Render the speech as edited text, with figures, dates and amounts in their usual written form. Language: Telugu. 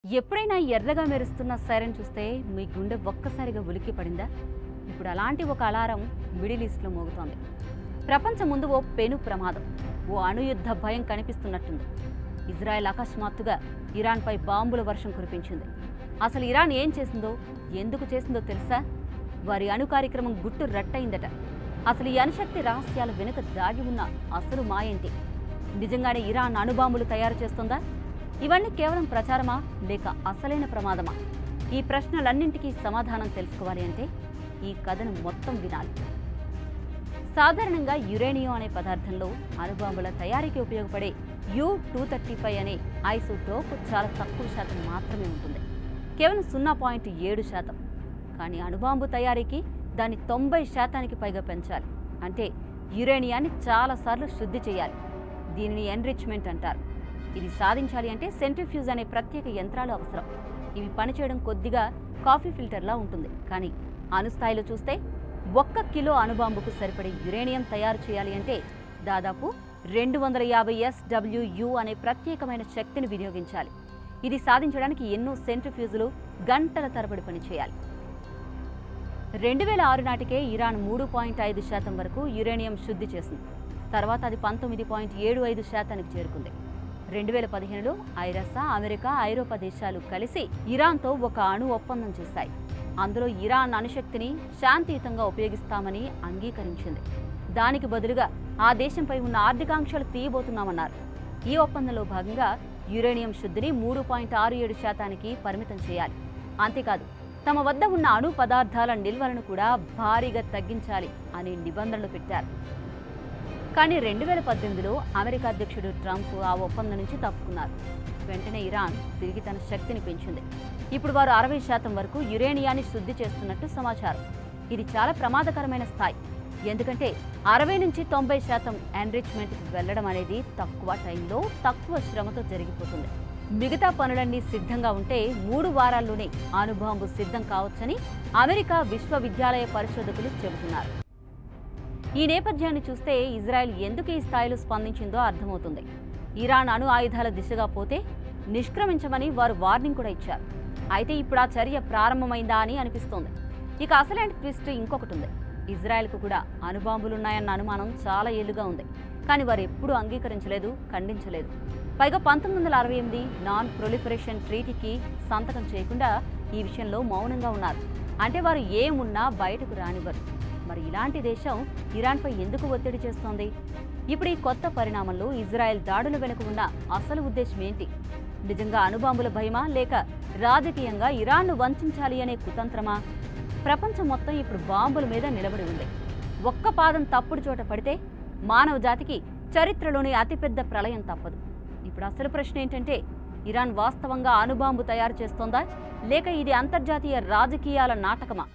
ఎప్పుడైనా ఎర్రగా మెరుస్తున్న సైరన్ చూస్తే మీ గుండె ఒక్కసారిగా ఉలిక్కి పడిందా? ఇప్పుడు అలాంటి ఒక అలారం మిడిల్ ఈస్ట్లో మోగుతోంది. ప్రపంచం ముందు ఓ పెను ప్రమాదం, ఓ అణుయుద్ధ భయం కనిపిస్తున్నట్టుంది. ఇజ్రాయెల్ అకస్మాత్తుగా ఇరాన్పై బాంబుల వర్షం కురిపించింది. అసలు ఇరాన్ ఏం చేసిందో, ఎందుకు చేసిందో తెలుసా? వారి అణు కార్యక్రమం గుట్టు రట్టయిందట. అసలు ఈ అణుశక్తి రహస్యాల వెనుక దాగి ఉన్న అసలు మాయేంటి? నిజంగానే ఇరాన్ అణుబాంబులు తయారు చేస్తుందా? ఇవన్నీ కేవలం ప్రచారమా లేక అసలైన ప్రమాదమా? ఈ ప్రశ్నలన్నింటికీ సమాధానం తెలుసుకోవాలి అంటే ఈ కథను మొత్తం వినాలి. సాధారణంగా యురేనియం అనే పదార్థంలో అణుబాంబుల తయారీకి ఉపయోగపడే U-235 అనే ఐసోటోప్ చాలా తక్కువ శాతం మాత్రమే ఉంటుంది, కేవలం 0.7%. కానీ అణుబాంబు తయారీకి దాన్ని 90% పైగా పెంచాలి. అంటే యురేనియాన్ని చాలాసార్లు శుద్ధి చేయాలి. దీనిని ఎన్రిచ్మెంట్ అంటారు. ఇది సాధించాలి అంటే సెంట్రిఫ్యూజ్ అనే ప్రత్యేక యంత్రాలు అవసరం. ఇవి పనిచేయడం కొద్దిగా కాఫీ ఫిల్టర్లా ఉంటుంది. కానీ అణుస్థాయిలో చూస్తే 1 కిలో అణుబాంబుకు సరిపడే యురేనియం తయారు చేయాలి అంటే దాదాపు 250 SWU అనే ప్రత్యేకమైన శక్తిని వినియోగించాలి. ఇది సాధించడానికి ఎన్నో సెంట్రిఫ్యూజులు గంటల తరబడి పనిచేయాలి. 2006 నాటికే ఇరాన్ 3.5% వరకు యురేనియం శుద్ధి చేసింది. తర్వాత అది 19.75%కి చేరుకుంది. 2015లో ఐరసా, అమెరికా, ఐరోపా దేశాలు కలిసి ఇరాన్తో ఒక అణు ఒప్పందం చేశాయి. అందులో ఇరాన్ అణుశక్తిని శాంతియుతంగా ఉపయోగిస్తామని అంగీకరించింది. దానికి బదులుగా ఆ దేశంపై ఉన్న ఆర్థికాంక్షలు తీయబోతున్నామన్నారు. ఈ ఒప్పందంలో భాగంగా యురేనియం శుద్ధిని 3.67%కి పరిమితం చేయాలి. అంతేకాదు, తమ వద్ద ఉన్న అణు పదార్థాల నిల్వలను కూడా భారీగా తగ్గించాలి అనే నిబంధనలు పెట్టారు. కానీ 2018లో అమెరికా అధ్యక్షుడు ట్రంప్ ఆ ఒప్పందం నుంచి తప్పుకున్నారు. వెంటనే ఇరాన్ తిరిగి తన శక్తిని పెంచింది. ఇప్పుడు వారు 60% వరకు యురేనియాన్ని శుద్ధి చేస్తున్నట్టు సమాచారం. ఇది చాలా ప్రమాదకరమైన స్థాయి. ఎందుకంటే 60 నుంచి 90% ఎన్రిచ్మెంట్కి వెళ్లడం అనేది తక్కువ టైంలో, తక్కువ శ్రమతో జరిగిపోతుంది. మిగతా పనులన్నీ సిద్ధంగా ఉంటే 3 వారాల్లోనే అణుబాంబు సిద్ధం కావచ్చని అమెరికా విశ్వవిద్యాలయ పరిశోధకులు చెబుతున్నారు. ఈ నేపథ్యాన్ని చూస్తే ఇజ్రాయెల్ ఎందుకు ఈ స్థాయిలో స్పందించిందో అర్థమవుతుంది. ఇరాన్ అణు ఆయుధాల దిశగా పోతే నిష్క్రమించమని వారు వార్నింగ్ కూడా ఇచ్చారు. అయితే ఇప్పుడు ఆ చర్య ప్రారంభమైందా అని అనిపిస్తోంది. ఇక అసలైన ట్విస్ట్ ఇంకొకటి ఉంది. ఇజ్రాయెల్కు కూడా అణుబాంబులున్నాయన్న అనుమానం చాలా ఏళ్లుగా ఉంది. కానీ వారు ఎప్పుడూ అంగీకరించలేదు, ఖండించలేదు. పైగా 1968 నాన్ ప్రొలిఫరేషన్ ట్రీటీకి సంతకం చేయకుండా ఈ విషయంలో మౌనంగా ఉన్నారు. అంటే వారు ఏమున్నా బయటకు రానివ్వరు. మరి ఇలాంటి దేశం ఇరాన్పై ఎందుకు ఒత్తిడి చేస్తోంది? ఇప్పుడు ఈ కొత్త పరిణామంలో ఇజ్రాయెల్ దాడుల వెనుక ఉన్న అసలు ఉద్దేశం ఏంటి? నిజంగా అణుబాంబుల భయమా లేక రాజకీయంగా ఇరాన్ను వంచాలి అనే కుతంత్రమా? ప్రపంచం మొత్తం ఇప్పుడు బాంబుల మీద నిలబడి ఉంది. ఒక్క పాదం తప్పుడు చోట పడితే మానవ జాతికి చరిత్రలోని అతిపెద్ద ప్రళయం తప్పదు. ఇప్పుడు అసలు ప్రశ్న ఏంటంటే, ఇరాన్ వాస్తవంగా అణుబాంబు తయారు చేస్తోందా లేక ఇది అంతర్జాతీయ రాజకీయాల నాటకమా?